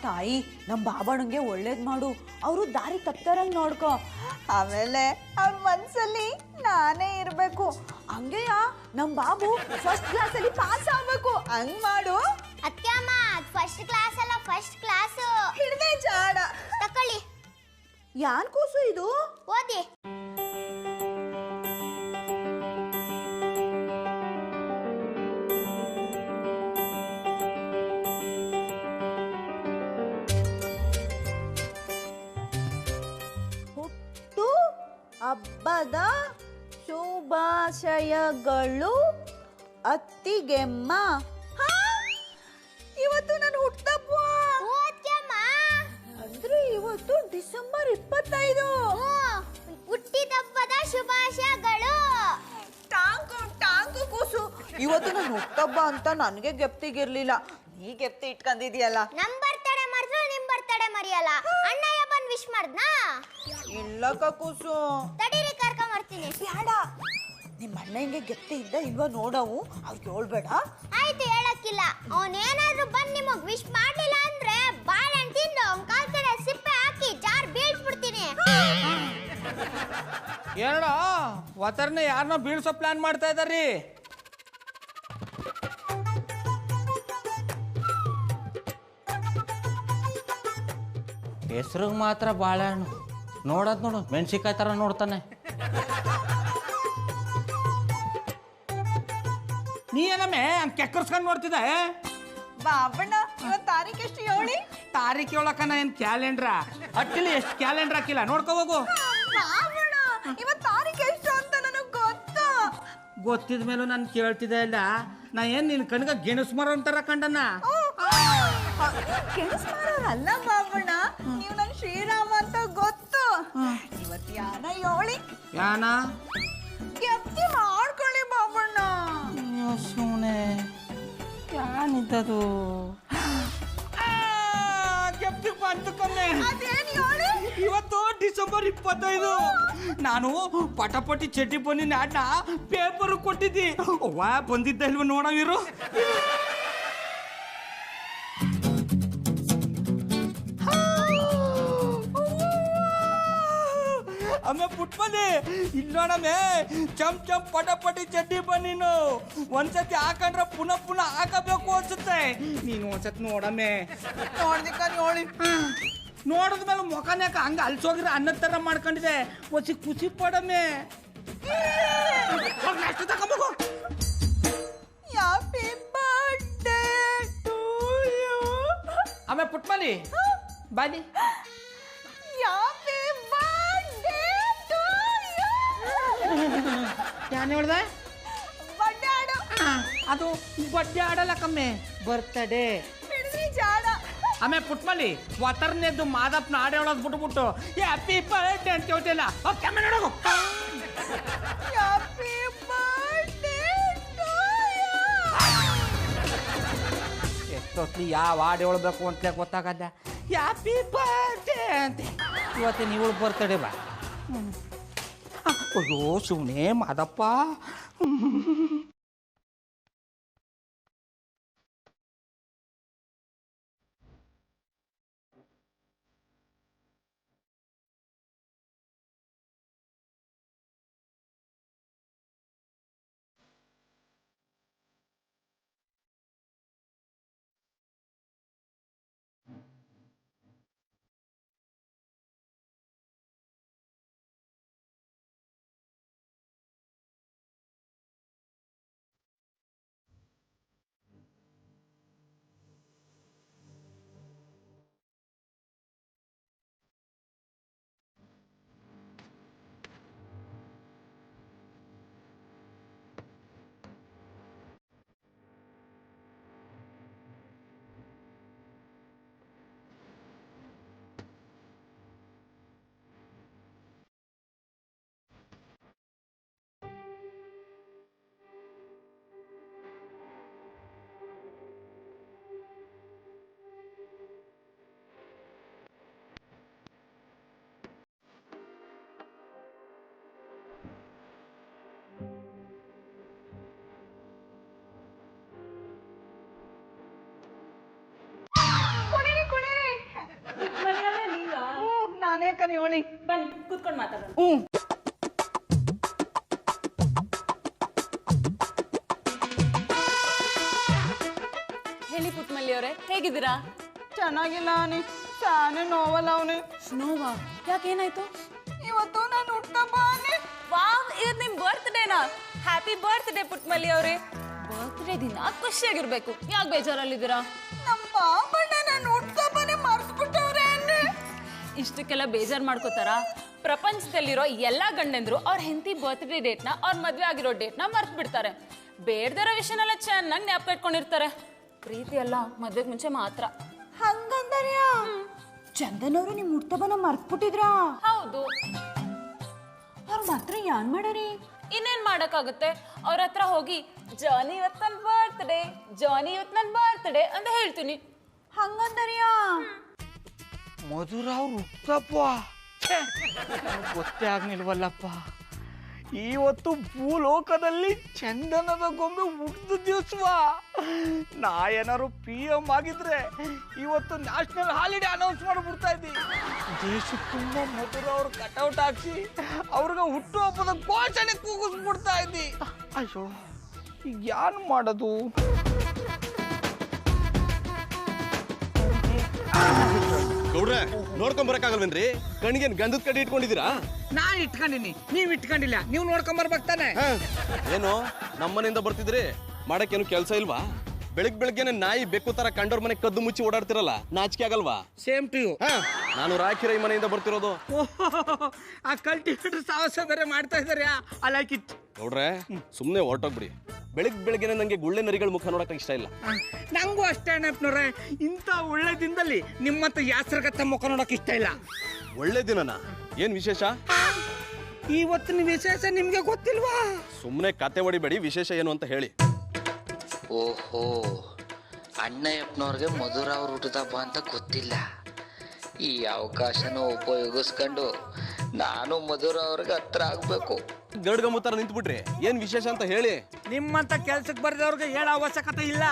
ತಾಯಿ ನಮ್ಮ ಬಾಬಣ್ಣಂಗೆ ಒಳ್ಳೇದ್ ಮಾಡು, ಅವರು ದಾರಿ ತಪ್ತಾರಂಗ್ ನೋಡ್ಕೊ. ಆಮೇಲೆ ಅವ್ರ ಮನ್ಸಲ್ಲಿ ನಾನೇ ಇರ್ಬೇಕು. ಹಂಗೆಯ ನಮ್ಮ ಬಾಬು ಫಸ್ಟ್ ಕ್ಲಾಸಲ್ಲಿ ಪಾಸ್ ಆಗ್ಬೇಕು. ಹಂಗ್ ಮಾಡು. ಅತ್ಯಮ್ಮ ಫಸ್ಟ್ ಕ್ಲಾಸ್ ಅಲ್ಲ, ಫಸ್ಟ್ ಕ್ಲಾಸ್. ಹಿಡ್ದೆ ಜಾಡ. ತಕೊಳ್ಳಿ. ಯಾನ್ ಕೂಸು ಇದು? ಓದಿ. ಹುಟ್ಟು ಹಬ್ಬದ ಶುಭಾಶಯಗಳು ಅತ್ತಿಗೆಮ್ಮ. ಇವತ್ತು ನಾನು ಹುಟ್ಟದಬ್ಬ. ಅಂದ್ರೆ ಇವತ್ತು ಡಿಸೆಂಬರ್ 25. ಹುಟ್ಟಿದಬ್ಬದ ಶುಭಾಶಯಗಳು. ಟಾಂಕು ಕೂಸು. ಇವತ್ತು ನಾನು ಹುಟ್ಟಬ್ಬ ಅಂತ ನನಗೆ ಗೆಪ್ತಿಗಿರ್ಲಿಲ್ಲ. ನೀ ಗೆಪ್ತಿ ಇಟ್ಕೊಂಡಿದ್ಯಲ್ಲ. ನಮ್ ಬರ್ತಡೆ ಮಾಡಿದ್ರು ನಿಮ್ ಬರ್ತಡೆ ಮರಿಯಲ್ಲ. ಅಣ್ಣಯ್ಯ ಬಂದ್ ವಿಶ್ ಮಾಡ್ದನಾ? ಇಲ್ಲಕ್ಕ ಕೂಸು. ತಡೀರಿ, ಕರ್ಕೊಂಡ್ ಬರ್ತೀನಿ. ಬೇಡ, ನಿಮ್ಮ ಅಣ್ಣಂಗೆ ಗೆಪ್ತಿ ಇದ್ದ ಇಲ್ವಾ ನೋಡವು. ಅವ್ರಿಗೆ ಹೇಳ್ಬೇಡ. ಆಯ್ತು, ಹೇಳಕ್ಕಿಲ್ಲ. ಅವನೇನಾದ್ರೂ ಬಂದ್ ನಿಮಗ್ ವಿಶ್ ಮಾಡ್ಲಿಲ್ಲ ಅಂದ್ರೆ ಬಾಳೆಹಣ್ಣು ತಿಂದು ಅವ್ನ್ ಕಾಲ್ ಕಡೆ ಸಿಪ್ಪೆ ಹಾಕಿ ಜಾರ್ ಬೀಳ್ಸ್ಬಿಡ್ತೀನಿ. ಏನೋ ವತರ್ನ ಯಾರನ್ನ ಬೀಳ್ಸೋ ಪ್ಲಾನ್ ಮಾಡ್ತಾ ಇದ್ದಾರಿ? ಹೆಸ್ರಿಗೆ ಮಾತ್ರ ಬಾಳೆಹಣ್ಣು, ನೋಡೋದು ನೋಡು ಮೆಣಸಿನ್ಕಾಯಿ ಥರ ನೋಡ್ತಾನೆ. ನೀ ಏನಮ್ಮೆ ಹಂಗೆ ಕೆಕ್ಕರ್ಸ್ಕೊಂಡು ನೋಡ್ತಿದ್ದೆ? ಬಾಬಣ್ಣ ಇವತ್ತು ತಾರೀಖ್ ಎಷ್ಟು ಹೇಳಿ? ತಾರೀಕು ಹೇಳಕ್ಕನ ಏನು ಕ್ಯಾಲೆಂಡ್ರ ಅಟ್ಟಿಲಿ ಎಷ್ಟು ಕ್ಯಾಲೆಂಡ್ರ್ ಹಾಕಿಲ್ಲ, ನೋಡ್ಕೊ ಹೋಗು. ಬಾಬಣ್ಣ ಇವತ್ತು ತಾರೀಖ್ ಎಷ್ಟು ಅಂತ ನನಗೆ ಗೊತ್ತಾ? ಗೊತ್ತಿದ ಮೇಲೂ ನಾನು ಕೇಳ್ತಿದ್ದೆ ಇಲ್ಲ. ನಾ ಏನು ನಿನ್ನ ಕಣ್ಗ ಗೆಣಸು ಮರ ಅಂತಾರ ಕಂಡನ್ನ? ಕೆಡಿಸ್ಮಾರಲ್ಲ ಬಾಬಣ್ಣ, ನೀವು ನನ್ನ ಶ್ರೀರಾಮ ಅಂತ ಗೊತ್ತು. ಇವತ್ತು ಯಾನ ಹೇಳಿ? ಯಾನ ಗೆಪ್ತಿ ಮಾಡ್ಕೊಳ್ಳಿ ಬಾಬಣ್ಣ. ಸುಮ್ಮನೆ ಯಾನಿದ್ದದು? ಗೆಪ್ತಿಗೆ ಬಂತು ಕಮ್ಮೆ. ಅದೇನು ಹೇಳಿ? ಇವತ್ತು ಡಿಸೆಂಬರ್ 25. ನಾನು ಪಟಾಪಟಿ ಚಡ್ಡಿ ಬನ್ನಿ ನಾಡ್ನ ಪೇಪರ್ ಕೊಟ್ಟಿದ್ದಿ. ಅವ್ವ ಬಂದಿದ್ದ ಇಲ್ವ ನೋಡವಿರು. ಅಮ್ಮೆ ಪುಟ್ಮನೆ ಇಲ್ಲೋಣಮ್ಮೆ, ಚಮ್ ಚಮ್ ಪಟಾಪಟಿ ಚಡ್ಡಿ ಬನ್ನಿನು ಒಂದ್ಸತಿ ಹಾಕೊಂಡ್ರೆ ಪುನಃ ಪುನಃ ಹಾಕಬೇಕು ಅನ್ಸುತ್ತೆ. ನೀನು ಒಂದ್ಸತಿ ನೋಡಮ್ಮೆ. ನೋಡ್ದಿಕ್ಕ ಹೇಳಿ. ನೋಡಿದ್ಮೇಲೆ ಮುಖನ ಯಾಕೆ ಹಂಗ ಅಲ್ಸೋಗಿರ ಅನ್ನದ ಥರ ಮಾಡ್ಕೊಂಡಿದೆ. ಒಸಿ ಖುಷಿ ಪಡಮ್ಮೆ. ಅಷ್ಟು ತಗೊಂಬೋಗು. Happy birthday to you. ಆಮೇಲೆ ಪುಟ್ಮಲಿ ಬಾಲಿ. Happy birthday to you. ಯಾನು ಹೇಳ್ದೆ? ಬಡ್ಡೆ ಆಡು. ಅದು ಬಡ್ಡೆ ಆಡಲ್ಲ ಕಮ್ಮೆ, ಬರ್ತಡೆ. ಹಿಡಿದ್ರಿ ಜಾಡ. ಆಮೇಲೆ ಪುಟ್ಮಲಿ ವತರ್ನೆದ್ದು ಮಾದಪ್ಪನ ಆಡ ಹೇಳೋದು ಬಿಟ್ಬಿಟ್ಟು ಹ್ಯಾಪಿ ಬರ್ತ್ಡೇ ಅಂತ ಹೇಳ್ತಿಲ್ಲ. ಓಕೆ ನೋಡೋಗು. Happy birthday to you. ಎಷ್ಟೊತ್ತಿ ಯಾವ ಹಾಡು ಹೇಳ್ಬೇಕು ಅಂತ ಗೊತ್ತಾಗಲ್ಲ. ಹ್ಯಾಪಿ ಬರ್ತ್ಡೇ ಅಂತ ಇವತ್ತು ನೀವು ಬರ್ತಡೆ ಬಾ. ಅಯ್ಯೋ ಸುಮ್ಮನೆ ಮಾದಪ್ಪ. ಕಣಿ ಹೋಳಿ. ಬನ್ನಿ ಕೂತ್ಕೊಂಡು ಮಾತಾಡೋಣ. ಹೇಳಿ ಪುಟ್ಮಲ್ಲಿ ಅವರೇ, ಹೇಗಿದ್ದೀರಾ? ಚೆನ್ನಾಗಿಲ್ಲ ಅವನಿ, ತಾನೇ ನೋವಲ್ಲ ಅವನಿ. ನೋವಾ? ಯಾಕೇನಾಯ್ತು? ಇವತ್ತು ನಾನು ಹುಟ್ಟಬ್ಬ ಅವನಿ. ವಾವ್, ಇದು ನಿಮ್ ಬರ್ತ್ಡೇನಾ? ಹ್ಯಾಪಿ ಬರ್ತ್ಡೇ ಪುಟ್ಮಲ್ಲಿ ಅವರೇ. ಬರ್ತ್ಡೇ ದಿನ ಖುಷಿಯಾಗಿರ್ಬೇಕು, ಯಾಕೆ ಬೇಜಾರಲ್ಲಿದ್ದೀರಾ? ನಮ್ಮ ಬಾಬಣ್ಣ ನಾನು ಹುಟ್ಟಬ್ಬನೇ ಮರ್ತ್ಬಿಟ್ಟವ್ರೆ ಅನ್ನಿ. ಇಷ್ಟಕ್ಕೆಲ್ಲ ಬೇಜಾರು ಮಾಡ್ಕೋತಾರ? ಪ್ರಪಂಚದಲ್ಲಿರೋ ಎಲ್ಲಾ ಗಂಡಂದ್ರು ಅವ್ರ ಹೆಂಡತಿ ಬರ್ತ್ಡೇ ಡೇಟ್ನ, ಅವ್ರ ಮದ್ವೆ ಆಗಿರೋ ಡೇಟ್ನ ಮರ್ತು ಬಿಡ್ತಾರೆ. ಬೇಡ್ದಿರೋ ವಿಷಯನೆಲ್ಲ ಚೆನ್ನಾಗಿ ಜ್ಞಾಪಕ ಇಟ್ಕೊಂಡಿರ್ತಾರೆ. ಪ್ರೀತಿ ಅಲ್ಲ ಮದ್ವೆಗೆ ಮುಂಚೆ ಮಾತ್ರ. ಹಂಗಂದರ್ಯ ಚಂದನ್ ಅವರು ನಿಮ್ ಹುಟ್ಟಬ್ಬನ ಮರ್ತ್ಬಿಟ್ಟಿದ್ರಾ? ಹೌದು. ಅವ್ರ ಮಾತ್ರ ಏನ್ ಮಾಡಾರಿ? ಇನ್ನೇನ್ ಮಾಡಕ್ಕಾಗುತ್ತೆ? ಅವ್ರ ಹತ್ರ ಹೋಗಿ ಜಾನಿ ಇವತ್ತು ನನ್ನ ಬರ್ತ್ಡೇ, ಜಾನಿ ಇವತ್ತು ನನ್ನ ಬರ್ತ್ಡೇ ಅಂತ ಹೇಳ್ತೀನಿ. ಹಂಗಂದರ್ಯ ಮಧುರ ಅವ್ರು ಹುಟ್ಟಪ್ಪ, ಗೊತ್ತೇ ಆಗ್ನಿಲ್ವಲ್ಲಪ್ಪ. ಇವತ್ತು ಭೂಲೋಕದಲ್ಲಿ ಚಂದನದ ಗೊಂಬೆ ಹುಟ್ಟಿದ ದಿವಸವ. ನಾ ಏನಾರು PM ಆಗಿದ್ರೆ ಇವತ್ತು ನ್ಯಾಷನಲ್ ಹಾಲಿಡೇ ಅನೌನ್ಸ್ ಮಾಡಿಬಿಡ್ತಾ ಇದ್ದಿ. ದೇಶ ತುಂಬ ಮಧುರ ಅವ್ರ ಕಟೌಟ್ ಹಾಕ್ಸಿ ಅವ್ರಿಗೆ ಹುಟ್ಟು ಹಬ್ಬದ ಘೋಷಣೆ ಕೂಗಿಸ್ಬಿಡ್ತಾ ಇದ್ದಿ. ಅಯ್ಯೋ, ಈಗ ಏನು ಮಾಡೋದು? ಗೌಡ್ರೆ, ನೋಡ್ಕೊಂಡ್ ಬರಕ್ಕಾಗಲ್ವೇನ್ರಿ? ಕಣ್ಗೇನ್ ಗಂಧದ ಕಡ್ಡಿ ಇಟ್ಕೊಂಡಿದ್ದೀರಾ? ನಾ ಇಟ್ಕೊಂಡಿನಿ, ನೀವ್ ಇಟ್ಕೊಂಡಿಲ್ಲ. ನೀವು ನೋಡ್ಕೊಂಬರ್ಬೇಕು ತಾನೆ. ಏನು ನಮ್ಮನೆಯಿಂದ ಬರ್ತಿದ್ರಿ? ಮಾಡಕ್ಕೇನು ಕೆಲಸ ಇಲ್ವಾ? ಬೆಳಗ್ಗೆನೆ ನಾಯಿ ಬೆಕ್ಕು ತರ ಕಂಡೋರ್ ಮನೆ ಕದ್ದು ಮುಚ್ಚಿ ಓಡಾಡ್ತಿರಲ್ಲ, ನಾಚಿಕೆ ಆಗಲ್ವಾ? Same to you. ನಾನು ರಾಕಿರೈ ಮನೆಯಿಂದ ಬರ್ತಿರೋದು. ಆ ಕಲ್ಟಿವೇಟರ್ ಸಾಹಸ ಬೇರೆ ಮಾಡ್ತಾ ಇದಾರೆ. I like it. ಗೌಡ್ರೆ, ಸುಮ್ನೆ ಹೊರಟೋಗ್ಬಿಡಿ. ಬೆಳಗ್ಗೆನೆ ನಂಗೆ ಗುಳ್ಳೆ ನರಿಗಳ ಮುಖ ನೋಡಕ್ ಇಷ್ಟ ಇಲ್ಲ. ನಂಗೂ ಅಷ್ಟೇ ಅಣ್ಣಪ್ಪನವ್ರೆ. ಇಂಥ ಒಳ್ಳೆ ದಿನದಲ್ಲಿ ನಿಮ್ಮಂತ ಯಾಸ್ರಗತ್ತ ಮುಖ ನೋಡಕ್ ಇಷ್ಟ ಇಲ್ಲ. ಒಳ್ಳೆ ದಿನನಾ? ಏನ್ ವಿಶೇಷ? ಇವತ್ತಿನ ವಿಶೇಷ ನಿಮ್ಗೆ ಗೊತ್ತಿಲ್ವಾ? ಸುಮ್ನೆ ಕತೆ ಹೊಡಿಬೇಡಿ, ವಿಶೇಷ ಏನು ಅಂತ ಹೇಳಿ. ಓಹೋ, ಅಣ್ಣಯ್ಯಪ್ಪನವ್ರಿಗೆ ಮಧುರ ಅವ್ರ ಹುಟ್ಟದ ಹಬ್ಬ ಅಂತ ಗೊತ್ತಿಲ್ಲ. ಈ ಅವಕಾಶನ ಉಪಯೋಗಿಸ್ಕೊಂಡು ನಾನು ಮಧುರ ಅವ್ರಿಗೆ ಹತ್ರ ಆಗ್ಬೇಕು. ಗಡ್ಗಮ್ಮು ತರ ನಿಂತ್ಬಿಟ್ರಿ, ಏನ್ ವಿಶೇಷ ಅಂತ ಹೇಳಿ. ನಿಮ್ಮಂತ ಕೆಲ್ಸಕ್ಕೆ ಬರ್ದವ್ರಿಗೆ ಹೇಳೋ ಅವಶ್ಯಕತೆ ಇಲ್ಲ.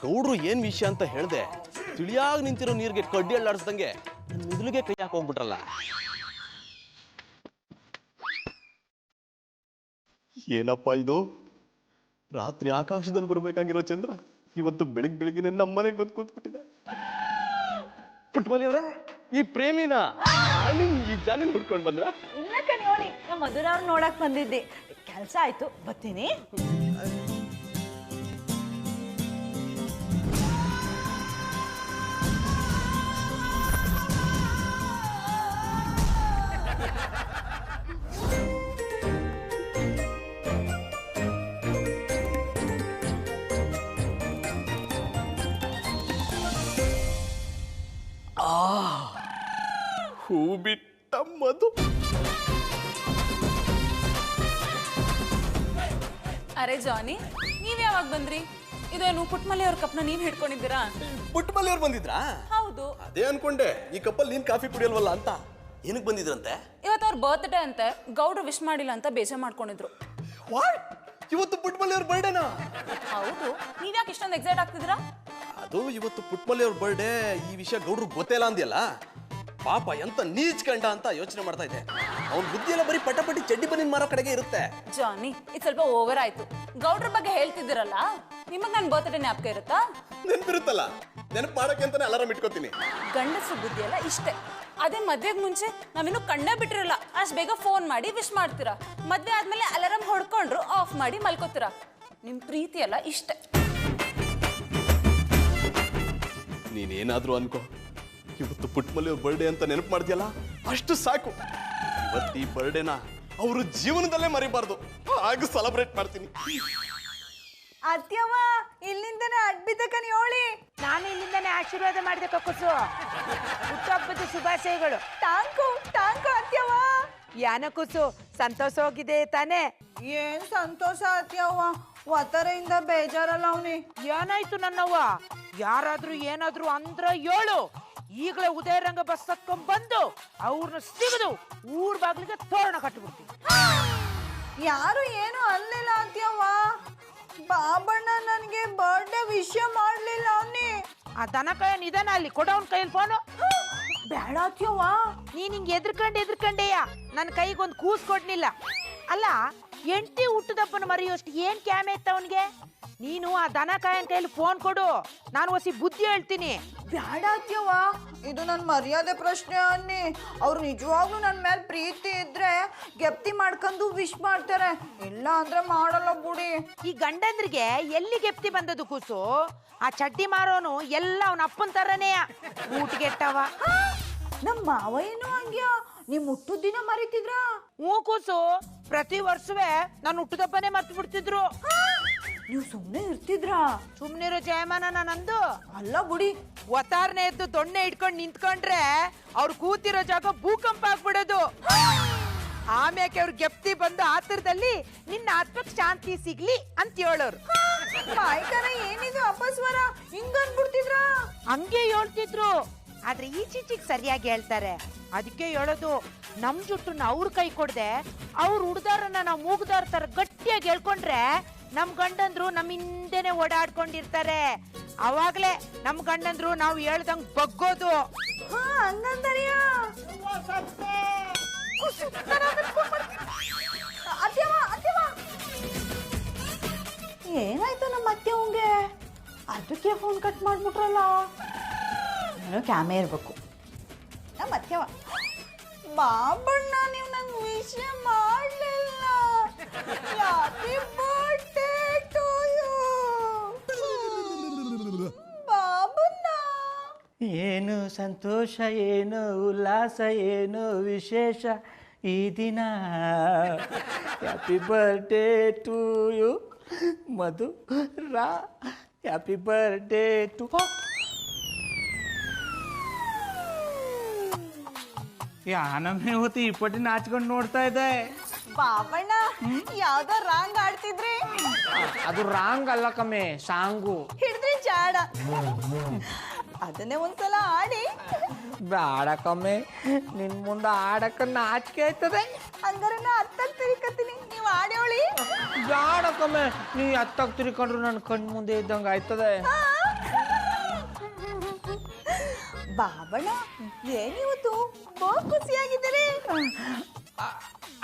ಗೌಡ್ರು ಏನ್ ವಿಷಯ ಅಂತ ಹೇಳ್ದೆ, ತಿಳಿಯಾಗಿ ನಿಂತಿರೋ ನೀರ್ಗೆ ಕಡ್ಡಿ ಅಳ್ಳಾಡ್ಸ್ದಂಗೆ ಮಿದುಳಿಗೆ ಕೈ ಹಾಕಿ ಹೋಗ್ಬಿಟ್ರಲ್ಲ. ಏನಪ್ಪ ಇದು? ರಾತ್ರಿ ಆಕಾಶದಲ್ಲಿ ಬರ್ಬೇಕಾಗಿರೋ ಚಂದ್ರ ಇವತ್ತು ಬೆಳಿಗ್ಗೆ ನಮ್ಮನೆಗೆ ಬಂದು ಕೂತ್ಬಿಟ್ಟಿದೆ. ಪುಟ್ಮಲಿ ಅವ್ರೆ, ಈ ಪ್ರೇಮಿನ ಈ ಜಾನಿ ಹುಡ್ಕೊಂಡು ಬಂದ್ರ? ಇಲ್ಲ ಕಣಿ ನೋಡಿ, ನಾ ಮಧುರ ಅವ್ರು ನೋಡಕ್ ಬಂದಿದ್ದೆ. ಕೆಲ್ಸ ಆಯ್ತು, ಬರ್ತೀನಿ. ಹೂ ಬಿಟ್ಟ ಮಧು. ಅರೆ ಜಾನಿ, ನೀವ್ ಯಾವಾಗ ಬಂದ್ರಿ? ಇದೇನು ಪುಟ್ಮಲ್ಲಿ ಅವ್ರ ಕಪ್ನ ನೀವ್ ಹಿಡ್ಕೊಂಡಿದ್ದೀರಾ? ಪುಟ್ಮಲಿ ಅವ್ರು ಬಂದಿದ್ರಾ? ಹೌದು. ಅದೇ ಅನ್ಕೊಂಡೆ, ಈ ಕಪ್ಪಲ್ಲಿ ನೀನ್ ಕಾಫಿ ಕುಡಿಯಲ್ವಲ್ಲ ಅಂತ. ಏನಕ್ಕೆ ಬಂದಿದ್ರಂತೆ? ಇವತ್ತು ಅವ್ರ ಬರ್ತ್ಡೇ ಅಂತೆ, ಗೌಡ್ರು ವಿಶ್ ಮಾಡಿಲ್ಲ ಅಂತ ಬೇಜಾರ್ ಮಾಡ್ಕೊಂಡಿದ್ರು. ಇವತ್ತು ಪುಟ್ಮಲಿ ಅವ್ರ ಬರ್ಡೇನಾ? ಹೌದು. ನೀವ್ಯಾಕೆ ಇಷ್ಟೊಂದು ಎಕ್ಸೈಟ್ ಆಗ್ತಿದ್ದೀರಾ? ಅದು ಇವತ್ತು ಪುಟ್ಮಲಿ ಅವ್ರ ಬರ್ಡೇ, ಈ ವಿಷಯ ಗೌಡ್ರು ಗೊತ್ತೇ ಅಂದ್ಯಲ್ಲ. ಪಾಪ ಎಂತ ನೀಚ್ ಕಂಡ ಅಂತ ಯೋಚನೆ ಮಾಡ್ತಾ ಇದ್ದೆ. ಅವ್ನ ಬುದ್ಧಿ ಎಲ್ಲ ಬರೀ ಪಟಪಟಿ ಚಡ್ಡಿ ಬನ್ನಿನ ಮಾರೋ ಕಡೆಗೆ ಇರುತ್ತೆ. ಜಾನಿ, ಇದು ಸ್ವಲ್ಪ ಓವರ್ ಆಯ್ತು. ಗೌಡ್ರ ಬಗ್ಗೆ ಹೇಳ್ತಿದ್ದೀರಲ್ಲ, ನಿಮಗ್ ನನ್ ಬರ್ತ್ಡೇ ಜ್ಞಾಪಕ ಇರುತ್ತಾ? ನೆನಪಿರುತ್ತಲ್ಲ, ನೆನಪು ಮಾಡಕ್ಕೆ ಅಂತಾನೆ ಅಲಾರಾಮ್ ಇಟ್ಕೋತೀನಿ. ಗಂಡಸು ಬುದ್ಧಿ ಎಲ್ಲ ಇಷ್ಟೇ. ಅದೇ ಮದ್ವೆಗ್ ಮುಂಚೆ ನಾವಿನ್ನು ಕಣ್ಣೇ ಬಿಟ್ಟಿರಲ್ಲ, ಅಷ್ಟ್ ಬೇಗ ಫೋನ್ ಮಾಡಿ ವಿಶ್ ಮಾಡ್ತೀರಾ. ಮದ್ವೆ ಆದ್ಮೇಲೆ ಅಲಾರಾಮ್ ಹೊಡ್ಕೊಂಡ್ರು ಆಫ್ ಮಾಡಿ ಮಲ್ಕೋತೀರಾ. ನಿಮ್ ಪ್ರೀತಿ ಎಲ್ಲ ಇಷ್ಟೇ. ನೀನೇನಾದ್ರೂ ಅನ್ಕೋ, ಇವತ್ತು ಪುಟ್ಮಲಿ ಅವ್ರ ಬರ್ಡೇ ಅಂತ ನೆನಪು ಮಾಡ್ತೀಯಲ್ಲ, ಅಷ್ಟು ಸಾಕು. ಇವತ್ತು ಈ ಬರ್ಡೇನ ಅವರು ಜೀವನದಲ್ಲೇ ಮರಿಬಾರ್ದು, ಹಾಗೆ ಸೆಲೆಬ್ರೇಟ್ ಮಾಡ್ತೀನಿ. ಅತ್ಯವ್ವ, ಇಲ್ಲಿಂದನೇ ಅಡ್ಬಿದ್ದ ಕಣಿ ಹೋಳಿ. ನಾನು ಇಲ್ಲಿಂದಾನೆ ಆಶೀರ್ವಾದ ಮಾಡಿದೆ ಕಕ್ಕುಸು. ಹುಟ್ಟುಹಬ್ಬದ ಶುಭಾಶಯಗಳು. Tank tank ಅತ್ಯವ್ವ. ಯಾನಕುಸು, ಸಂತೋಷ ಹೋಗಿದೆ ತಾನೇ? ಏನ್ ಸಂತೋಷ ಅತ್ಯವ್ವ, ಒತ್ತರೆಯಿಂದ ಬೇಜಾರಲ್ಲ ಅವನಿ. ಏನಾಯ್ತು ನನ್ನವ್ವ? ಯಾರಾದ್ರೂ ಏನಾದ್ರೂ ಅಂದ್ರ ಏಳು. ಈಗಲೇ ಉದಯರಂಗ ಬಸ್ ಹತ್ಕೊಂಡ್ ಬಂದು ಅವ್ರನ್ನ ಸಿಗದು ಊರ್ ಬಾಗ್ಲಿಗೆ ತೋರಣ ಕಟ್ಬಿಡ್ತೀವಿ. ಯಾರು ಏನು ಅಲ್ಲಿಲ್ಲ ಅತ್ಯವ್ವ. ಬಾಬಣ್ಣ ನನ್ಗೆ ಬರ್ಡೇ ವಿಷಯ ಮಾಡ್ಲಿಲ್ಲ ಅವನಿ. ಆ ದನ ಕೈ ನಿಧಾನ, ಅಲ್ಲಿ ಕೊಡೋನ್ ಕೈಯಲ್ಲಿ ಫೋನು. ಬೇಡ ಅತ್ಯವ್ವ. ನೀನ್ ಹಿಂಗ್ ಎದ್ರಕಂಡೆಯ ನನ್ನ ಕೈಗೊಂದು ಕೂಸ್ ಕೊಡ್ನಿಲ್ಲ. ಅಲ್ಲ ಎಂಟಿ ಹುಟ್ಟದಪ್ಪನ ಮರೆಯೋಷ್ಟು ಏನ್ ಕ್ಯಾಮೆ ಇತ್ತ ಅವನ್ಗೆ? ನೀನು ಆ ದನ ಕಾಯನ್ ಕೈಯಲ್ಲಿ ಫೋನ್ ಕೊಡು, ನಾನು ಹೊಸಿ ಬುದ್ಧಿ ಹೇಳ್ತೀನಿ. ಬೇಡ ಅತ್ಯವ್ವ, ಇದು ನನ್ನ ಮರ್ಯಾದೆ ಪ್ರಶ್ನೆ ಅನ್ನಿ. ಅವ್ರು ನಿಜವಾಗ್ಲೂ ನನ್ನ ಮೇಲೆ ಪ್ರೀತಿ ಇದ್ರೆ ಗೆಪ್ತಿ ಮಾಡ್ಕೊಂಡು ವಿಶ್ ಮಾಡ್ತಾರೆ, ಇಲ್ಲ ಅಂದ್ರೆ ಮಾಡಲ್ಲ ಬುಡಿ. ಈ ಗಂಡಂದ್ರಿಗೆ ಎಲ್ಲಿ ಗೆಪ್ತಿ ಬಂದದು ಕೂಸು? ಆ ಚಡ್ಡಿ ಮಾರೋನು ಎಲ್ಲ ಅವನ ಅಪ್ಪನ ತರನೇಯ ಊಟಗೆಟ್ಟವ. ನಮ್ಮ ಮಾವ ಏನು ಹಂಗ್ಯಾ? ನಿಮ್ ಹುಟ್ಟದ ದಿನ ಮರಿತಿದ್ರ? ಹ್ಞೂ ಕೂಸು, ಪ್ರತಿ ವರ್ಷವೇ ನಾನು ಹುಟ್ಟದಪ್ಪನೇ ಮರ್ತು ಬಿಡ್ತಿದ್ರು. ನೀವು ಸುಮ್ನೆ ಇರ್ತಿದ್ರಾ? ಸುಮ್ನಿರೋ ಜಯಮಾನ ನಂದು ಅಲ್ಲ ಬುಡಿ. ಒತ್ತಾರನೆ ಎದ್ದು ದೊಣ್ಣೆ ಇಟ್ಕೊಂಡು ನಿಂತ್ಕೊಂಡ್ರೆ ಅವ್ರು ಕೂತಿರೋ ಜಾಗ ಭೂಕಂಪ ಆಗ್ಬಿಡೋದು. ಆಮ್ಯಾಕೆ ಅವ್ರ ಗೆಪ್ತಿ ಬಂದು ಆತರದಲ್ಲಿ ನಿನ್ನ ಆತ್ಮಕ್ ಶಾಂತಿ ಸಿಗ್ಲಿ ಅಂತ ಹೇಳೋರು. ಮಾಯ್ಕನ ಏನಿದು ಅಪಸ್ವರ? ಹಿಂಗ ಅನ್ಬಿಡ್ತಿದ್ರ? ಹಂಗೆ ಹೇಳ್ತಿದ್ರು, ಆದ್ರೆ ಈಚೀಚಿಗೆ ಸರಿಯಾಗಿ ಹೇಳ್ತಾರೆ. ಅದಕ್ಕೆ ಹೇಳೋದು, ನಮ್ ಜುಟ್ಟನ್ನ ಅವ್ರ ಕೈ ಕೊಡದೆ ಅವ್ರ ಹುಡ್ದಾರನ್ನ ನಾವು ಮೂಗ್ದಾರ ತರ ಗಟ್ಟಿಯಾಗಿ ಹೇಳ್ಕೊಂಡ್ರೆ ನಮ್ ಗಂಡಂದ್ರು ನಮ್ ಹಿಂದೆನೆ ಓಡಾಡ್ಕೊಂಡಿರ್ತಾರೆ. ಅವಾಗ್ಲೇ ನಮ್ ಗಂಡಂದ್ರು ನಾವು ಹೇಳ್ದಂಗ್ ಬಗ್ಗೋದು. ಹಂಗಂತಾರಿಯ? ಏನಾಯ್ತು ನಮ್ಮ ಅತ್ತೆ ಅವಂಗೆ? ಅದಕ್ಕೆ ಫೋನ್ ಕಟ್ ಮಾಡ್ಬಿಟ್ರಲ್ಲ. ಏನೋ ಕ್ಯಾಮೆ ಇರ್ಬೇಕು. ನಮ್ಮ ಅತ್ತೆವ ಬಾಬಣ್ಣ, ನೀವು ನಂಗೆ ವಿಷಯ ಮಾಡಲಿಲ್ಲ. Happy birthday to you Babanna. ಏನು ಸಂತೋಷ, ಏನು ಉಲ್ಲಾಸ, ಏನು ವಿಶೇಷ ಈ ದಿನ. Happy birthday to you Madhu ರಾ. Happy birthday to. ಯಾನಮ್ಮೆ ಹೊತ್ತು ಈ ಪಟ್ಟಿ ನಾಚ್ಕೊಂಡು ನೋಡ್ತಾ ಇದೆ. ಬಾಬಣ್ಣ ಯಾವ್ದೋ ರಾಂಗ್ ಆಡ್ತಿದ್ರಿ? ಅದು ರಾಂಗ್ ಅಲ್ಲ ಕಮ್ಮೆ, ಸಾಂಗು. ಹಿಡಿದ್ರಿ ಜಾಡ. ಅದನ್ನೇ ಒಂದ್ಸಲ ಆಡಿ. ಬೇಡ ಕಮ್ಮೆ, ನಿನ್ ಮುಂದೆ ಆಡಕ್ಕ ನಾಚಿಕೆ ಆಯ್ತದೆ. ಹಂಗಾರೆ ನಾ ಅತ್ತಗ್ ತಿರ್ಕತ್ತೀನಿ, ನೀವು ಆಡೋಳಿ. ಬೇಡ ಕಮ್ಮೆ, ನೀ ಅತ್ತಾಗ ತಿರ್ಕೊಂಡ್ರು ನನ್ನ ಕಣ್ ಮುಂದೆ ಇದ್ದಂಗೆ ಆಯ್ತದೆ. ಬಾಬಣ್ಣ ಏನಿವತ್ತು ಬಹು ಖುಷಿಯಾಗಿದ್ದೀರಿ.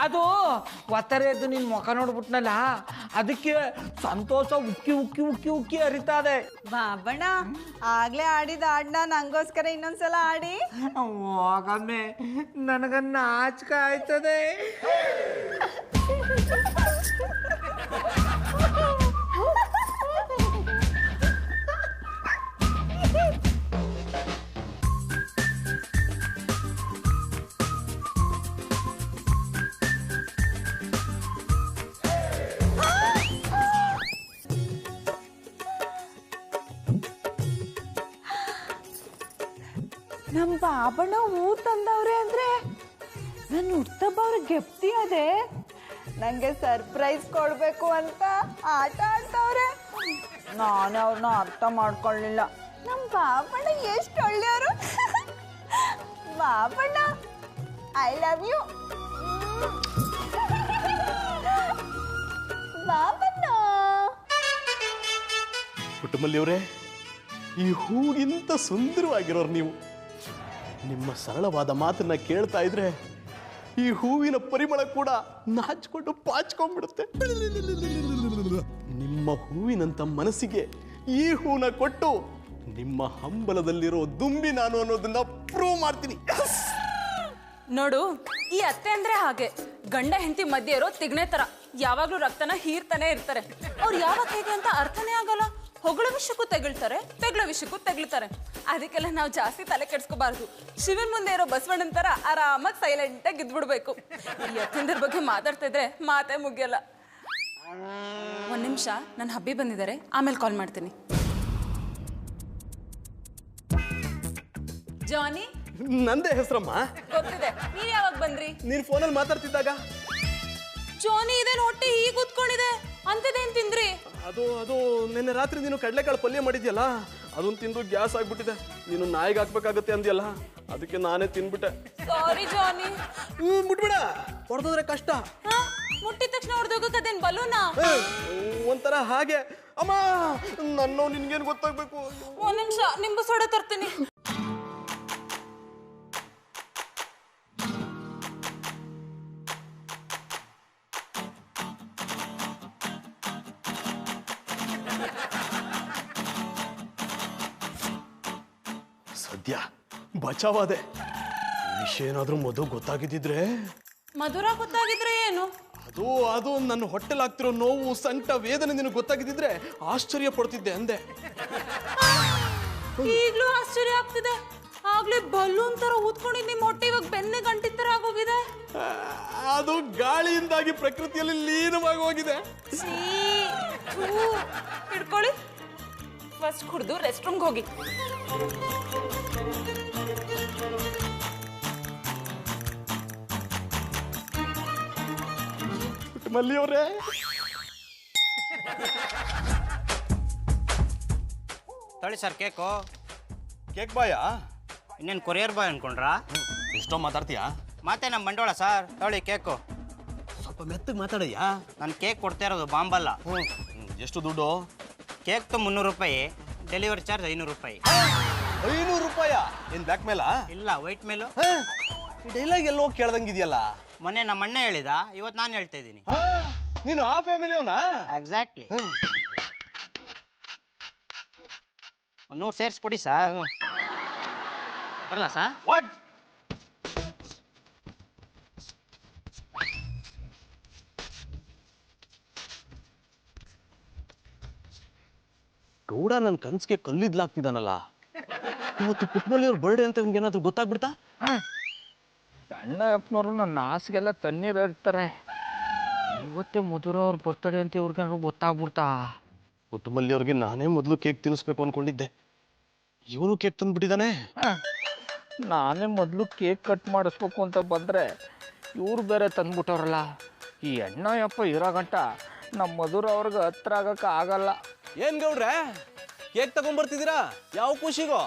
ಅದು ಒತ್ತರ ಎದ್ದು ನಿನ್ ಮುಖ ನೋಡ್ಬಿಟ್ನಲ್ಲ, ಅದಕ್ಕೆ ಸಂತೋಷ ಉಕ್ಕಿ ಉಕ್ಕಿ ಉಕ್ಕಿ ಉಕ್ಕಿ ಹರಿತಾದೆ. ಬಾಬಣ್ಣ ಆಗ್ಲೇ ಆಡಿದ ಹಾಡ್ನ ನಂಗೋಸ್ಕರ ಇನ್ನೊಂದ್ಸಲ ಆಡಿ. ಹೋಗಮ್ಮೆ, ನನಗ ನಾಚಿಕೆ ಆಯ್ತದೆ. ನಮ್ಮ ಬಾಬಣ್ಣ ಹೂ ತಂದವ್ರೆ ಅಂದ್ರೆ ನನ್ನ ಹುಟ್ಟಬ್ಬ ಅವ್ರಿಗೆ ಗೆಪ್ತಿ ಅದೇ. ನಂಗೆ ಸರ್ಪ್ರೈಸ್ ಕೊಡ್ಬೇಕು ಅಂತ ಆಟ ಆಡ್ತವ್ರೆ. ನಾನೇ ಅವ್ರನ್ನ ಅರ್ಥ ಮಾಡ್ಕೊಳ್ಳಿಲ್ಲ. ನಮ್ಮ ಬಾಬಣ್ಣ ಎಷ್ಟು ಒಳ್ಳೆಯವರು. Babanna I love you Babanna. ಕುಟುಂಬಲ್ಲಿಯವರೇ, ಈ ಹೂಗಿಂತ ಸುಂದರವಾಗಿರೋರು ನೀವು. ನಿಮ್ಮ ಸರಳವಾದ ಮಾತನ್ನ ಕೇಳ್ತಾ ಇದ್ರೆ ಈ ಹೂವಿನ ಪರಿಮಳ ಕೂಡ ನಾಚಿಕೊಂಡು ಪಾಚ್ಕೊಂಡ್ಬಿಡುತ್ತೆ. ನಿಮ್ಮ ಹೂವಿನಂತ ಮನಸ್ಸಿಗೆ ಈ ಹೂನ ಕೊಟ್ಟು ನಿಮ್ಮ ಹಂಬಲದಲ್ಲಿರೋ ದುಂಬಿ ನಾನು ಅನ್ನೋದನ್ನ ಪ್ರೂವ್ ಮಾಡ್ತೀನಿ. ನೋಡು, ಈ ಅತ್ತೆ ಅಂದ್ರೆ ಹಾಗೆ, ಗಂಡ ಹೆಂಡತಿ ಮಧ್ಯೆ ಇರೋ ತಿಗ್ನೆ ತರ ಯಾವಾಗ್ಲೂ ರಕ್ತನ ಹೀರ್ತಾನೆ ಇರ್ತಾರೆ. ಅವ್ರು ಯಾವಾಗ ಹೇಗೆ ಅಂತ ಅರ್ಥನೇ ಆಗಲ್ಲ. ಹೊಗಳ ವಿಷಯಕ್ಕೂ ತೆಗಳ್ತಾರೆ, ತೆಗ್ಳ ವಿಷಯಕ್ಕೂ ತೆಗ್ಳ್ತಾರೆ. ಅದಕ್ಕೆಲ್ಲ ನಾವು ಜಾಸ್ತಿ ತಲೆ ಕೆಡ್ಸ್ಕೋಬಾರ್ದು. ಶಿವನ್ ಮುಂದೆ ಇರೋ ಬಸವಣ್ಣನ ತರ ಆರಾಮಾಗಿ ಸೈಲೆಂಟ್ ಆಗಿ ಇದ್ಬಿಡ್ಬೇಕು. ಈ ಅತ್ತೆಂದ್ರ ಬಗ್ಗೆ ಮಾತಾಡ್ತಾ ಇದ್ರೆ ಮಾತೇ ಮುಗಿಯಲ್ಲ. ಒಂದ್ ನಿಮಿಷ, ನನ್ನ ಹಬ್ಬಿ ಬಂದಿದ್ದಾರೆ, ಆಮೇಲೆ ಕಾಲ್ ಮಾಡ್ತೀನಿ. ಜಾನಿ, ನಂದೇ ಹೆಸರಮ್ಮ. ಗೊತ್ತಿದೆ, ನೀವ್ ಯಾವಾಗ ಬಂದ್ರಿ? ನೀನ್ ಫೋನಲ್ಲಿ ಮಾತಾಡ್ತಿದ್ದಾಗ. ಜಾನಿ, ಇದೇನು ಹೊಟ್ಟೆ ಹೀಗೆ ಕೂತ್ಕೊಂಡಿದೆ, ಅಂತದೇನ್ ತಿಂದ್ರಿ? ಅದು ನಿನ್ನೆ ರಾತ್ರಿ ನೀನು ಕಡಲೆಕಾಳು ಪಲ್ಯ ಮಾಡಿದ್ಯಲ್ಲ, ಅದನ್ನ ತಿಂದು ಗ್ಯಾಸ್ ಆಗ್ಬಿಟ್ಟಿದೆ. ನೀನು ನಾಯಿಗೆ ಹಾಕ್ಬೇಕಾಗತ್ತೆ ಅಂದ್ಯಲ್ಲ, ಅದಕ್ಕೆ ನಾನೇ ತಿನ್ಬಿಟ್ಟೆ. ಸಾರಿ ಜಾನಿ. ಮುಟ್ಬಿಡ, ಹೊಡೆದ್ರೆ ಕಷ್ಟ. ಮುಟ್ಟಿದ ತಕ್ಷಣ ಹೊಡೆದೋಗಕ್ಕದೇನ್ ಬಲೂನಾ? ಒಂಥರ ಹಾಗೆ. ಅಮ್ಮ, ನನ್ನ ನಿನ್ಗೇನು ಗೊತ್ತಾಗ್ಬೇಕು? ಒಂದ್ ನಿಮಿಷ, ನಿಂಬು ಸೋಡಾ ತರ್ತೀನಿ. ಸದ್ಯ ಬಚಾವಾದೆ. ವಿಷಯ ಏನಾದ್ರೂ ಮಧು ಗೊತ್ತಾಗಿದ್ದಿದ್ರೆ ಮಧುರ ಗೊತ್ತಾಗಿದ್ರೆ ಏನು? ಅದು ನನ್ನ ಹೊಟ್ಟೆಲಾಗ್ತಿರೋ ನೋವು, ಸಂಕಟ, ವೇದನೆ ನಿನಗೆ ಗೊತ್ತಾಗಿದ್ದಿದ್ರೆ ಆಶ್ಚರ್ಯ ಪಡ್ತಿದ್ದೆ ಅಂದೆ. ಈಗ್ಲೂ ಆಶ್ಚರ್ಯ ಆಗ್ತಿದೆ. ಆಗ್ಲೇ ಬಲೂನ್ ತರ ಊದ್ಕೊಂಡಿದ್ ನಿಮ್ ಹೊಟ್ಟೆ ಇವಾಗ ಬೆನ್ನೆ ಗಂಟಿನ ತರ ಆಗೋಗಿದೆ. ಅದು ಗಾಳಿಯಿಂದಾಗಿ ಪ್ರಕೃತಿಯಲ್ಲಿ ಲೀನವಾಗಿ ಹೋಗಿದೆ. ಹಿಡ್ಕೊಳ್ಳಿ, ಫಸ್ಟ್ ಕುಡ್ದು ರೆಸ್ಟ್ ರೂಮ್ಗೆ ಹೋಗಿ. ಮಲ್ಲಿಯವರೇ, ತಳಿ ಸರ್ ಕೇಕು. ಕೇಕ್ ಬಾಯ? ಇನ್ನೇನು ಕೊರಿಯರ್ ಬಾಯ್ ಅನ್ಕೊಂಡ್ರಾ? ಎಷ್ಟೋ ಮಾತಾಡ್ತೀಯಾ? ಮತ್ತೆ ನಮ್ಮ ಬಂಡವಾಳ ಸರ್. ತಳಿ ಕೇಕು. ಸ್ವಲ್ಪ ಮೆತ್ತಗೆ ಮಾತಾಡಯ್ಯಾ. ನಾನು ಕೇಕ್ ಕೊಡ್ತಾ ಇರೋದು ಬಾಂಬಲ್ಲ. ಎಷ್ಟು ದುಡ್ಡು? ಕೇಕ್ದು 300 ರೂಪಾಯಿ, ಡೆಲಿವರಿ ಚಾರ್ಜ್ 500 ರೂಪಾಯಿ. 500 ರೂಪಾಯ? ಏನ್ ಬ್ಲ್ಯಾಕ್ ಮೇಲಾ? ಇಲ್ಲ, ವೈಟ್ ಮೇಲು. ಡೈಲಾಗ್ ಎಲ್ಲೋ ಕೇಳ್ದಂಗಿದೆಯಲ್ಲ. ಮೊನ್ನೆ ನಮ್ಮ ಅಣ್ಣ ಹೇಳಿದ, ಇವತ್ತು ನಾನು ಹೇಳ್ತಾ ಇದ್ದೀನಿ. ನೀನು ಆ ಫ್ಯಾಮಿಲಿ ಅವನಾ? ಎಕ್ಸಾಕ್ಟ್ಲಿ. ಒಂದು 100 ಸೇರಿಸ್ಕೊಡಿ ಸರ್. ಬರಲ್ಲ ಸರ್? ವಾಟ್? ಗೌಡ ನನ್ನ ಕನ್ಸಿಗೆ ಕಲ್ಲಿದ್ಲಾಗ್ತಿದ್ದಾನಲ್ಲ. ಇವತ್ತು ಪುಟ್ಮಲ್ಲಿಯವ್ರ ಬರ್ಡೇ ಅಂತ ಏನಾದ್ರು ಗೊತ್ತಾಗ್ಬಿಡ್ತಾ? ಅಣ್ಣಪ್ಪನವರು ನನ್ನ ಆಸೆಗೆಲ್ಲ ತಣ್ಣೀರು ಇರ್ತಾರೆ. ಇವತ್ತೇ ಮಧುರ ಅವ್ರ ಬರ್ತಡೇ ಅಂತ ಇವ್ರಿಗೆ ಗೊತ್ತಾಗ್ಬಿಡ್ತಾ? ಪುಟ್ಮಲ್ಲಿಯವ್ರಿಗೆ ನಾನೇ ಮೊದಲು ಕೇಕ್ ತಿನ್ನಿಸ್ಬೇಕು ಅನ್ಕೊಂಡಿದ್ದೆ. ಇವನು ಕೇಕ್ ತಂದ್ಬಿಟ್ಟಿದ್ದಾನೆ. ನಾನೇ ಮೊದಲು ಕೇಕ್ ಕಟ್ ಮಾಡಿಸ್ಬೇಕು ಅಂತ ಬಂದರೆ ಇವ್ರು ಬೇರೆ ತಂದ್ಬಿಟ್ಟವ್ರಲ್ಲ. ಈ ಅಣ್ಣಯ್ಯಪ್ಪ ಇರೋ ಗಂಟ ನಮ್ಮ ಮಧುರ ಅವ್ರಿಗೆ ಹತ್ರ ಆಗಕ್ಕೆ ಆಗಲ್ಲ. ಏನ್ ಗೌಡ್ರೆ, ಕೇಕ್ ತಗೊಂಡ್ಬರ್ತಿದ್ದೀರಾ? ಯಾವ ಖುಷಿಗೋ?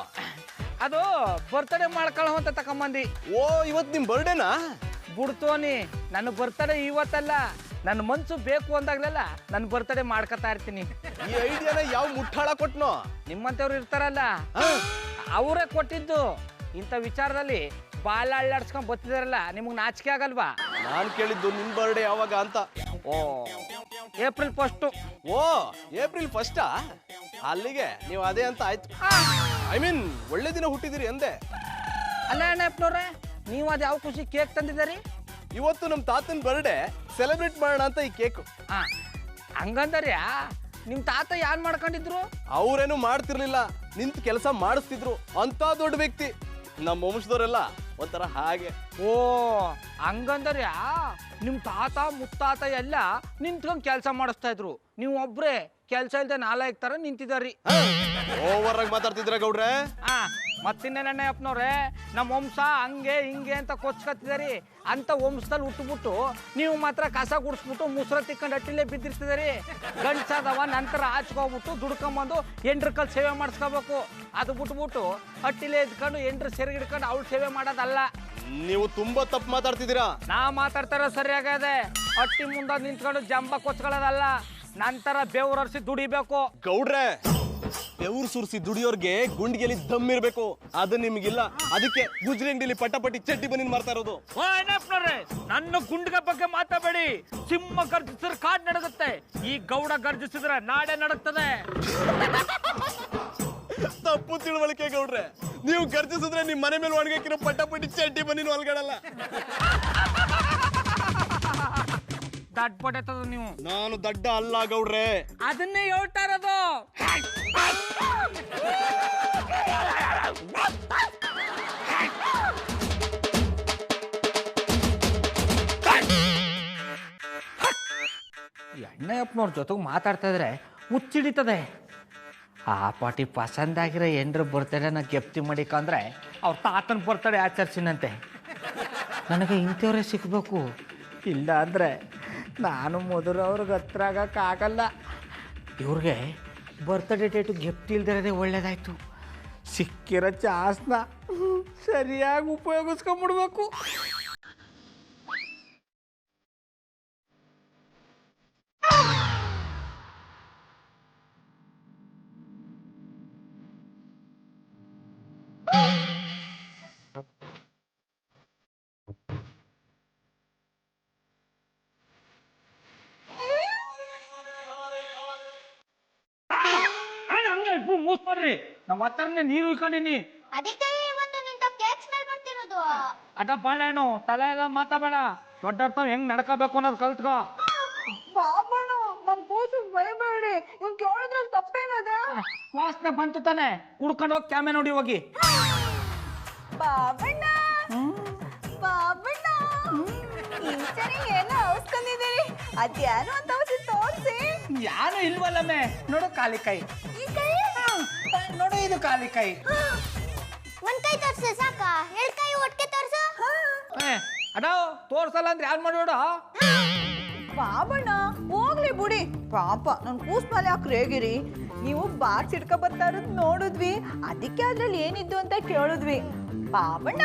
ಅದು ಬರ್ತಡೇ ಮಾಡ್ಕೊಳ್ಳೋ ಅಂತ ತಗೊಂಬಂದು. ಓ, ಇವತ್ತು ನಿಮ್ಮ ಬರ್ಡೇನಾ? ಬಿಡ್ತೋನಿ, ನನ್ನ ಬರ್ತಡೇ ಇವತ್ತಲ್ಲ. ನನ್ನ ಮನ್ಸು ಬೇಕು ಅಂದಾಗ್ಲೆಲ್ಲ ನನ್ನ ಬರ್ತಡೇ ಮಾಡ್ಕೊತಾ ಇರ್ತೀನಿ. ಈ ಐಡಿಯಾನ ಯಾವ ಮುಟ್ಟಾಳ ಕೊಟ್ನೋ? ನಿಮ್ಮಂಥವ್ರು ಇರ್ತಾರಲ್ಲ, ಅವರೇ ಕೊಟ್ಟಿದ್ದು. ಇಂಥ ವಿಚಾರದಲ್ಲಿ ಬಾಲ ಅಳ್ಳಾಡ್ಸ್ಕೊಂಡ್ ಬರ್ತಿದಾರಲ್ಲ, ನಿಮಗೆ ನಾಚಿಕೆ ಆಗಲ್ವಾ? ನಾನ್ ಕೇಳಿದ್ದು ನಿಮ್ ಬರ್ಡೇ ಯಾವಾಗ ಅಂತ. ಓ, ಏಪ್ರಿಲ್ 1. ಓ, ಏಪ್ರಿಲ್ 1. ಅಲ್ಲಿಗೆ ನೀವು ಅದೇ ಅಂತ ಆಯ್ತು. ಐ ಮೀನ್ ಒಳ್ಳೆ ದಿನ ಹುಟ್ಟಿದಿರಿ ಅಂದೆ. ಅಲ್ಲ ಅಣ್ಣಪ್ಪನವ್ರೆ, ನೀವು ಅದು ಯಾವ ಖುಷಿ ಕೇಕ್ ತಂದಿದ್ದೀರಿ? ಇವತ್ತು ನಮ್ಮ ತಾತನ ಬರ್ಡೇ ಸೆಲೆಬ್ರೇಟ್ ಮಾಡೋಣ ಅಂತ ಈ ಕೇಕು. ಹಂಗಂದ್ರ್ಯಾ? ನಿಮ್ಮ ತಾತ ಯಾರು ಮಾಡ್ಕೊಂಡಿದ್ರು? ಅವ್ರೇನು ಮಾಡ್ತಿರ್ಲಿಲ್ಲ, ನಿಂತು ಕೆಲಸ ಮಾಡಿಸ್ತಿದ್ರು. ಅಂತ ದೊಡ್ಡ ವ್ಯಕ್ತಿ. ನಮ್ಮ ವಂಶದವರೆಲ್ಲ ಒಂಥರ ಹಾಗೆ. ಓ, ಹಂಗಂದ್ರ್ಯಾ? ನಿಮ್ಮ ತಾತ ಮುತ್ತಾತ ಎಲ್ಲ ನಿಂತ್ಕೊಂಡು ಕೆಲಸ ಮಾಡಿಸ್ತಾ ಇದ್ರು. ನೀವು ಒಬ್ರೇ ಕೆಲಸ ಇಲ್ದೆ ನಾಲ್ಕು ತರ ನಿಂತಿದ್ದಾರಿ. ಓವರ್ ಆಗಿ ಮಾತಾಡ್ತಿದ್ರ ಗೌಡ್ರೆ. ಮತ್ತಿನ್ನೇನಣ್ಣ ಅಪ್ಪನವ್ರೆ, ನಮ್ಮ ವಂಶ ಹಂಗೆ ಹಿಂಗೆ ಅಂತ ಕೊಚ್ಕೊತಿದಾರಿ. ಅಂತ ವಂಶದಲ್ಲಿ ಹುಟ್ಟುಬಿಟ್ಟು ನೀವು ಮಾತ್ರ ಕಸ ಗುಡಿಸ್ಬಿಟ್ಟು ಮುಸ್ರ ತಿಕ್ಕೊಂಡು ಹಟ್ಟಿಲೇ ಬಿದ್ದಿರ್ತಿದಾರಿ. ಗಂಡ್ಸಾದವ ನಂತರ ಆಚ್ಕೋಗ್ಬಿಟ್ಟು ದುಡ್ಕೊಂಬಂದು ಎಂಡ್ರ ಕಲ್ ಸೇವೆ ಮಾಡಿಸ್ಕೋಬೇಕು. ಅದು ಬಿಟ್ಬಿಟ್ಟು ಹಟ್ಟಿಲೇ ಇದ್ಕೊಂಡು ಎಂಡ್ರ ಸೆರಗಿ ಹಿಡ್ಕೊಂಡು ಅವಳು ಸೇವೆ ಮಾಡೋದಲ್ಲ. ನೀವು ತುಂಬಾ ತಪ್ಪು ಮಾತಾಡ್ತಿದ್ದೀರಾ. ನಾ ಮಾತಾಡ್ತಾರೋ ಸರಿಯಾಗದೆ. ಹಟ್ಟಿ ಮುಂದೆ ನಿಂತ್ಕೊಂಡು ಜಂಬ ಕೊಚ್ಕೊಳ್ಳೋದಲ್ಲ, ನಂತರ ಬೆವ್ರರ್ಸಿ ದುಡಿಬೇಕು. ಗೌಡ್ರೆ, ಬೆವ್ರು ಸುರಿಸಿ ದುಡಿಯೋರ್ಗೆ ಗುಂಡಿಗೆಲಿ ದಮ್ ಇರ್ಬೇಕು. ಅದು ನಿಮ್ಗಿಲ್ಲ. ಅದಕ್ಕೆ ಗುಜ್ರಿ ಅಂಗಡಿಲಿ ಪಟ್ಟಿ ಚಡ್ಡಿ ಬನ್ನಿ ಮಾಡ್ತಾ ಇರೋದು. ನನ್ನ ಗುಂಡ್ಗ ಬಗ್ಗೆ ಮಾತಾಡಬೇಡಿ. ಸಿಂಹ ಗರ್ಜಿಸಿದ್ರೆ ಕಾಡ್ ನಡಗುತ್ತೆ, ಈ ಗೌಡ ಗರ್ಜಿಸಿದ್ರೆ ನಾಡೆ ನಡುತ್ತದೆ. ತಪ್ಪು ತಿಳುವಳಿಕೆ ಗೌಡ್ರೆ. ನೀವು ಗರ್ಜಿಸಿದ್ರೆ ನಿಮ್ ಮನೆ ಮೇಲೆ ಒಣಗಾಕಿರೋ ಪಟ್ಟಿ ಚಡ್ಡಿ ಬನ್ನಿ ಒಳಗಡಲ್ಲ. ದಡ್ಡ ಪಡೆತದ ನೀವು. ನಾನು ದಡ್ಡ ಅಲ್ಲ ಗೌಡ್ರೆ. ಅದನ್ನೇ ಹೇಳ್ತಾ ಇರೋದು. ಎಣ್ಣೆಯಪ್ಪನವ್ರ ಜೊತೆಗೆ ಮಾತಾಡ್ತಾ ಇದ್ರೆ ಮುಚ್ಚಿಡಿತದೆ. ಆ ಪಾಟಿ ಪಸಂದಾಗಿರೋ ಎಂಡ್ರ ಬರ್ತಡೇನ ಗೆಪ್ತಿ ಮಾಡಿಕಂದ್ರೆ ಅವ್ರ ತಾತನ ಬರ್ತಡೇ ಆಚರಿಸಿನಂತೆ. ನನಗೆ ಇಂಥವ್ರೇ ಸಿಗ್ಬೇಕು, ಇಲ್ಲ ಅಂದರೆ ನಾನು ಮಧುರ ಅವ್ರಿಗೆ ಹತ್ರ ಆಗಕ್ಕಾಗಲ್ಲ. ಇವ್ರಿಗೆ ಬರ್ತ್ಡೇ ಡೇಟು ಗಿಫ್ಟ್ ಇಲ್ದಿರೋದೇ ಒಳ್ಳೇದಾಯ್ತು. ಸಿಕ್ಕಿರೋ ಚಾನ್ಸ್ನ ಸರಿಯಾಗಿ ಉಪಯೋಗಿಸ್ಕೊಂಡ್ಬಿಡ್ಬೇಕು. ಮೂಸ್ ಮಾಡ್ರಿ, ನಮ್ಮ ಹತ್ರನೇ ನೀರು ಇಟ್ಕೊಂಡಿನಿ. ಅದಕ್ಕೆ ಅದ ಬಾಳೆಹಣ್ಣು ತಲೆ ಎಲ್ಲ ಮಾತಾಬೇಡ ದೊಡ್ಡ ಹೆಂಗ್ ನಡ್ಕೋಬೇಕು ಅನ್ನೋದು ಕಲ್ತ್ಕೋ. ಬಾಬಣ್ಣ ನನ್ ಕೂಸು ಬೈಬೇಡಿ, ಇವ್ನ್ ಕೇಳಿದ್ರಲ್ಲಿ ತಪ್ಪೇನದೆ? ವಾಸನೆ ಬಂತು ತಾನೆ, ಕುಡ್ಕೊಂಡು ಹೋಗಿ ಕ್ಯಾಮೆ ನೋಡಿ ಹೋಗಿ. ಬಾಬಣ್ಣ ಬಾಬಣ್ಣ ಈ ಸರಿ ಏನೋ ಔಸ್ಕೊಂಡಿದ್ದೀರಿ, ಅದ್ಯಾನು ಅಂತ ಔಷಧಿ ತೋರಿಸಿ. ಯಾರು ಇಲ್ವಲ್ಲಮ್ಮೆ, ನೋಡು ಖಾಲಿ ಕೈ. ಈ ಕೈ ನೋಡು ಇದು ಖಾಲಿ ಕೈ. ಒಂದ್ ಕೈ ತೋರ್ಸು ಸಾಕ, ಎರಡ್ ಕೈ ಒಟ್ಟಿಗೆ ತೋರ್ಸು. ಅಡ ತೋರ್ಸಲ್ಲ ಅಂದ್ರೆ ಯಾರು ಮಾಡೋಡ? ಬಾಬಣ್ಣ ಹೋಗ್ಲಿ ಬಿಡಿ, ಪಾಪ ನನ್ ಕೂಸ್ ಮೇಲೆ ಯಾಕೆ ರೇಗಿರಿ? ನೀವು ಬಾಕ್ಸ್ ಇಟ್ಕೊ ಬರ್ತಾ ಇರೋದು ನೋಡಿದ್ವಿ, ಅದಕ್ಕೆ ಅದ್ರಲ್ಲಿ ಏನಿದ್ದು ಅಂತ ಕೇಳಿದ್ವಿ. ಬಾಬಣ್ಣ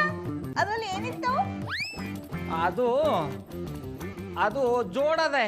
ಅದ್ರಲ್ಲಿ ಏನಿತ್ತು? ಅದು ಜೋಡದೆ.